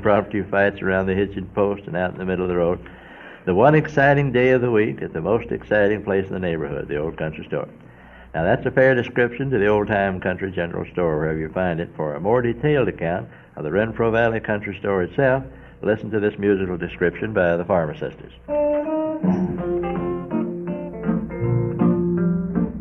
impromptu fights around the hitching post and out in the middle of the road. The one exciting day of the week at the most exciting place in the neighborhood, the old country store. Now that's a fair description to the old-time country general store, wherever you find it. For a more detailed account of the Renfro Valley country store itself, listen to this musical description by the Farmer Sisters.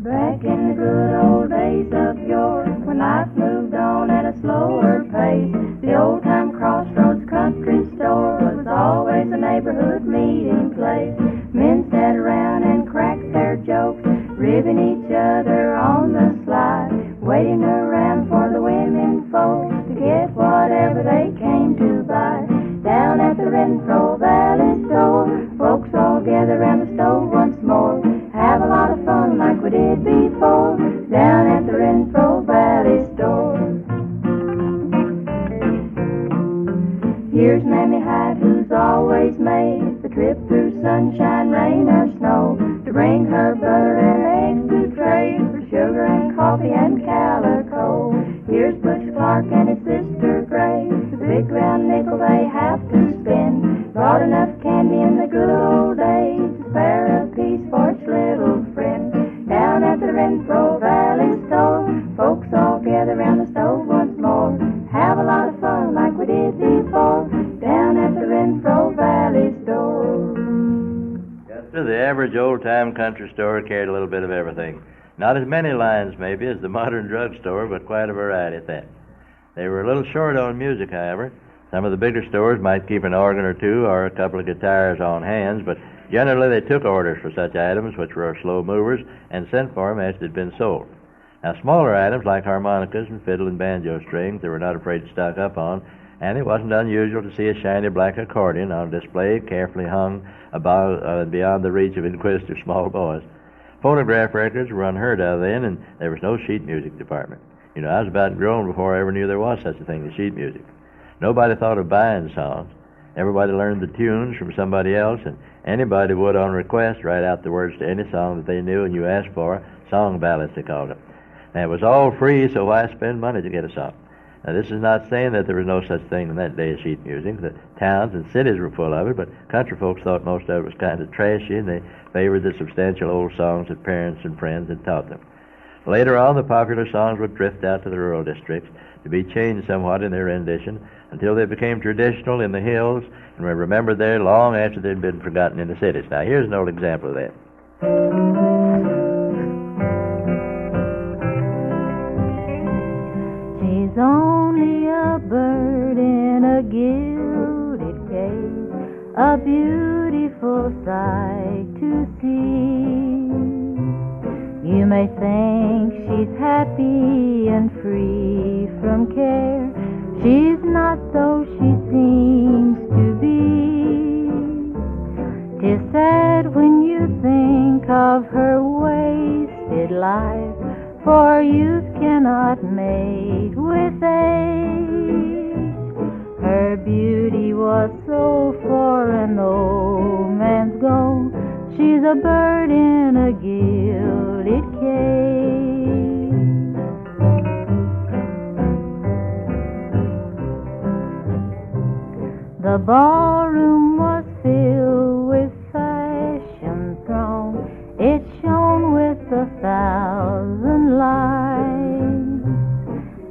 Back in the good old days of yore, when life moved on at a slower pace, the old-time crossroads country store was always a neighborhood meeting place. Men sat around and cracked their jokes, ribbing each other on the sly, waiting around for the women folks to get whatever they came to buy. Down at the Renfro Valley store, folks all gather around the stove once more, have a lot of fun like we did before, down at the Renfro Valley store. Here's Mammy Hyde, who's always made the trip through sunshine, rain, or snow, to bring her butter and eggs to trade for sugar and coffee and calico. Here's Butch Clark and his sister Grace, the big round nickel they have to spend, brought enough candy in the good old days to spare a piece for its little friend. Down at the Renfro Valley store, folks all gather around the stove once more, have a lot of fun like we did before, down at the Renfro Valley store. The average old-time country store carried a little bit of everything. Not as many lines, maybe, as the modern drugstore, but quite a variety at that. They were a little short on music, however. Some of the bigger stores might keep an organ or two or a couple of guitars on hands, but generally they took orders for such items, which were slow movers, and sent for them as they'd been sold. Now, smaller items like harmonicas and fiddle and banjo strings they were not afraid to stock up on, and it wasn't unusual to see a shiny black accordion on display, carefully hung above, beyond the reach of inquisitive small boys. Phonograph records were unheard of then, and there was no sheet music department. You know, I was about grown before I ever knew there was such a thing as sheet music. Nobody thought of buying songs. Everybody learned the tunes from somebody else, and anybody would, on request, write out the words to any song that they knew and you asked for. Song ballads, they called it. Now, it was all free, so why spend money to get a song? Now, this is not saying that there was no such thing in that day as sheet music. The towns and cities were full of it, but country folks thought most of it was kind of trashy, and they favored the substantial old songs that parents and friends had taught them. Later on, the popular songs would drift out to the rural districts to be changed somewhat in their rendition until they became traditional in the hills and were remembered there long after they'd been forgotten in the cities. Now, here's an old example of that. She's only a bird in a gilded cage, a beautiful sight to see. You may think she's happy and free from care. She's not, though she seems to be. 'Tis sad when you think of her wasted life, for youth cannot mate with age. Her beauty was so foreign, no man's goal. She's a bird in a gilded cage. The ballroom was filled with fashion throng. It shone with 1,000 lights,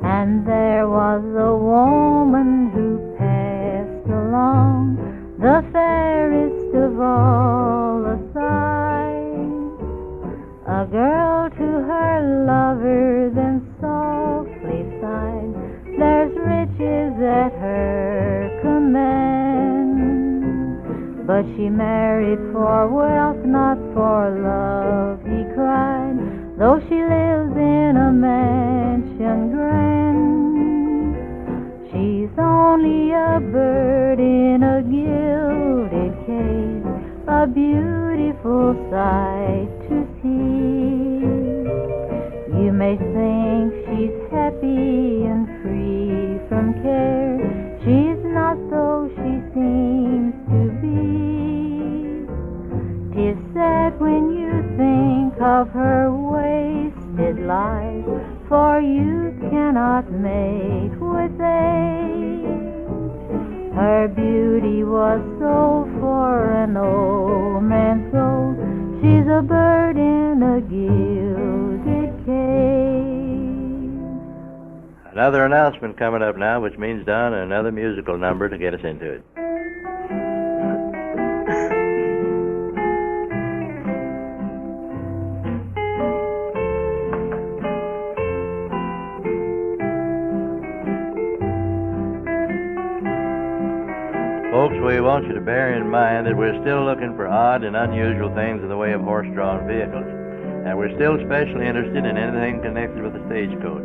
and there was a woman who passed along, the fairest of all the sight. A girl to her lover then softly sighed, there's riches at her command. But she married for wealth, not for love, he cried, though she lives in a mansion grand. She's only a bird in a gilded cage, a beautiful sight to see. You may think she's happy and free from care. She's not, though she seems to be. 'Tis sad when you think of her wasted life, for you cannot mate with age. Her beauty was so for an old man's soul. She's a bird in a gilded cage. Another announcement coming up now, which means, Don, another musical number to get us into it. Folks, we want you to bear in mind that we're still looking for odd and unusual things in the way of horse-drawn vehicles. And we're still especially interested in anything connected with the stagecoach.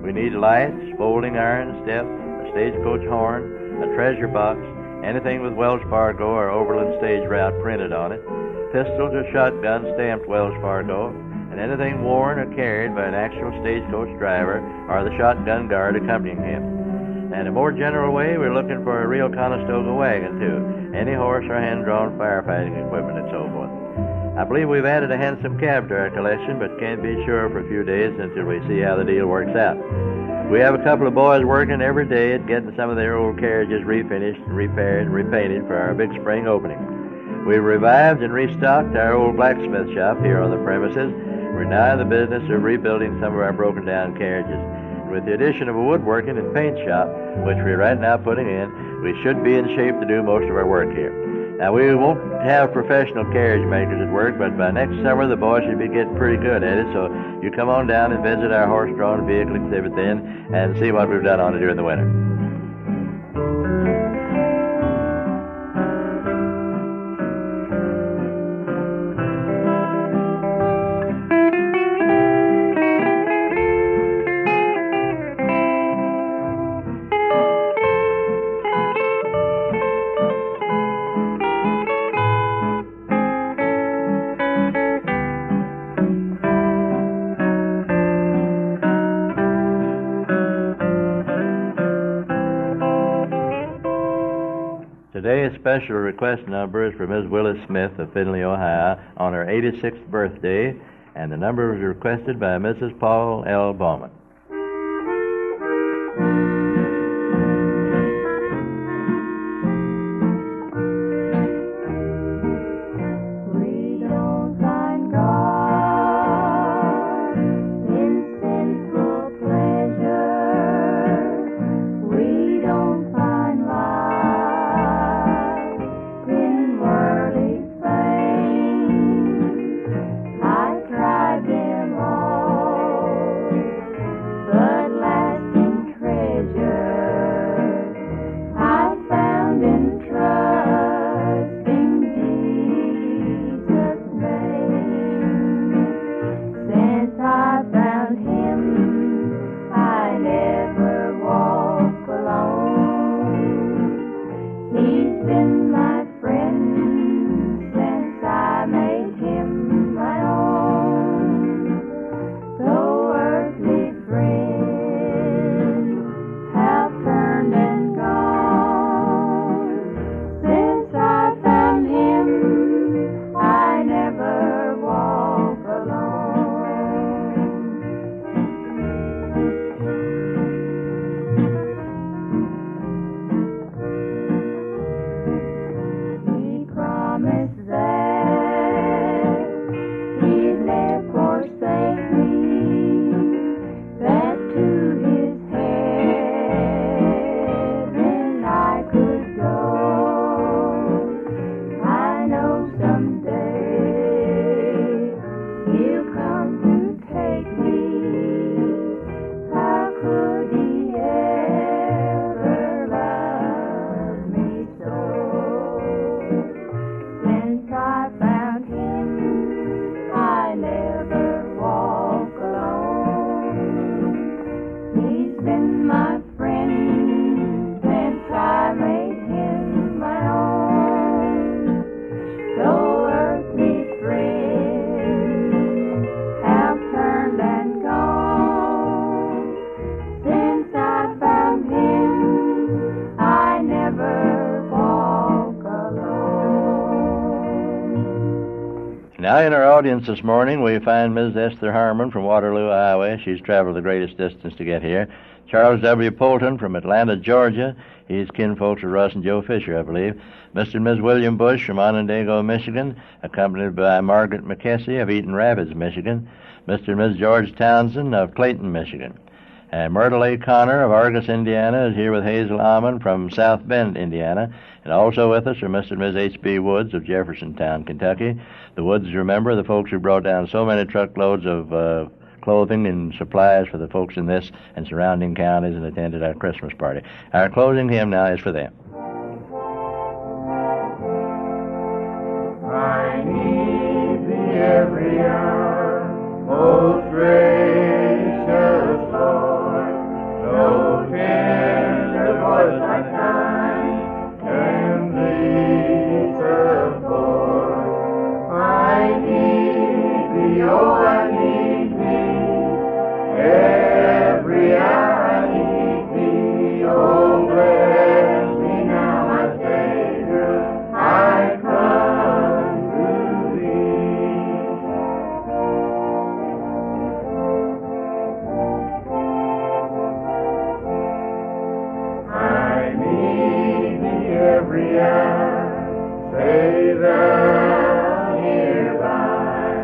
We need lights, folding iron steps, a stagecoach horn, a treasure box, anything with Wells Fargo or Overland Stage Route printed on it, pistols or shotguns stamped Wells Fargo, and anything worn or carried by an actual stagecoach driver or the shotgun guard accompanying him. And in a more general way, we're looking for a real Conestoga wagon, too. Any horse or hand-drawn firefighting equipment and so forth. I believe we've added a handsome cab to our collection, but can't be sure for a few days until we see how the deal works out. We have a couple of boys working every day at getting some of their old carriages refinished and repaired and repainted for our big spring opening. We've revived and restocked our old blacksmith shop here on the premises. We're now in the business of rebuilding some of our broken-down carriages. With the addition of a woodworking and paint shop, which we're right now putting in, we should be in shape to do most of our work here. Now, we won't have professional carriage makers at work, but by next summer, the boys should be getting pretty good at it, so you come on down and visit our horse-drawn vehicle exhibit then and see what we've done on it during the winter. Today's special request number is for Ms. Willis Smith of Findlay, Ohio, on her 86th birthday, and the number was requested by Mrs. Paul L. Bowman. Now in our audience this morning, we find Ms. Esther Harmon from Waterloo, Iowa. She's traveled the greatest distance to get here. Charles W. Polton from Atlanta, Georgia. He's kinfolks of Russ and Joe Fisher, I believe. Mr. and Ms. William Bush from Onondaga, Michigan, accompanied by Margaret McKessie of Eaton Rapids, Michigan. Mr. and Ms. George Townsend of Clayton, Michigan. And Myrtle A. Connor of Argus, Indiana, is here with Hazel Almond from South Bend, Indiana. And also with us are Mr. and Ms. H.B. Woods of Jeffersontown, Kentucky. The Woods, remember, the folks who brought down so many truckloads of clothing and supplies for the folks in this and surrounding counties and attended our Christmas party. Our closing hymn now is for them. I need thee every hour, most gracious Lord. No tender voice like thine can thee support. I need thee, oh, I need thee. Every hour I need thee. Oh, bless me now, my Savior. I come to thee. I need thee every hour. Say thou nearby.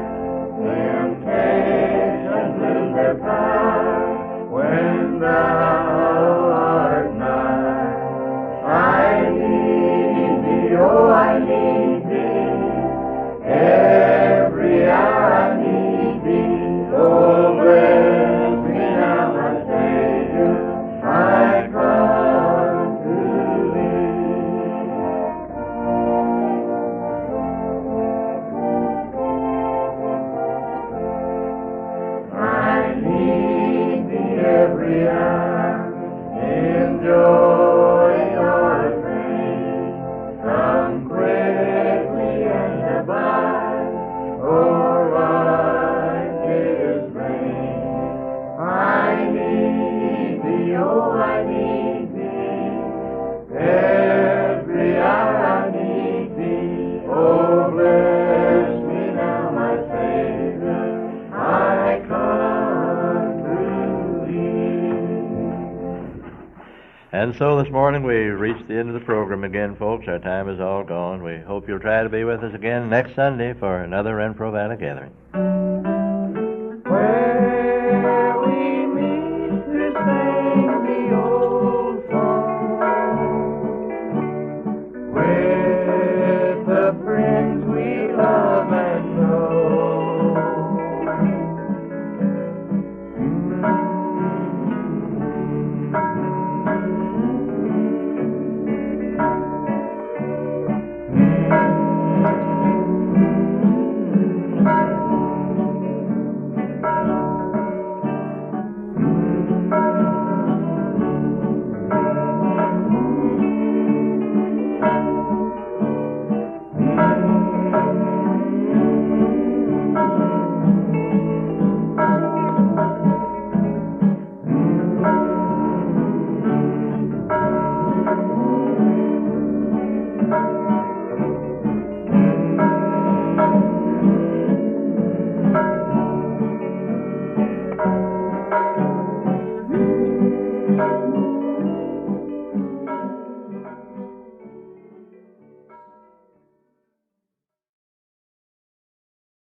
Temptations lose their power when thou art nigh. I need thee, oh, I need thee. Every hour I need thee. Oh, bless me now, my Savior. I come to thee. I need thee every hour, in joy or pain. Come quickly and abide, or life is vain. I need thee, oh, I need thee. Every hour I need thee. Oh, bless me now, my Savior. I come to thee. And so this morning we reached the end of the program again, folks. Our time is all gone. We hope you'll try to be with us again next Sunday for another Renfro Valley gathering. When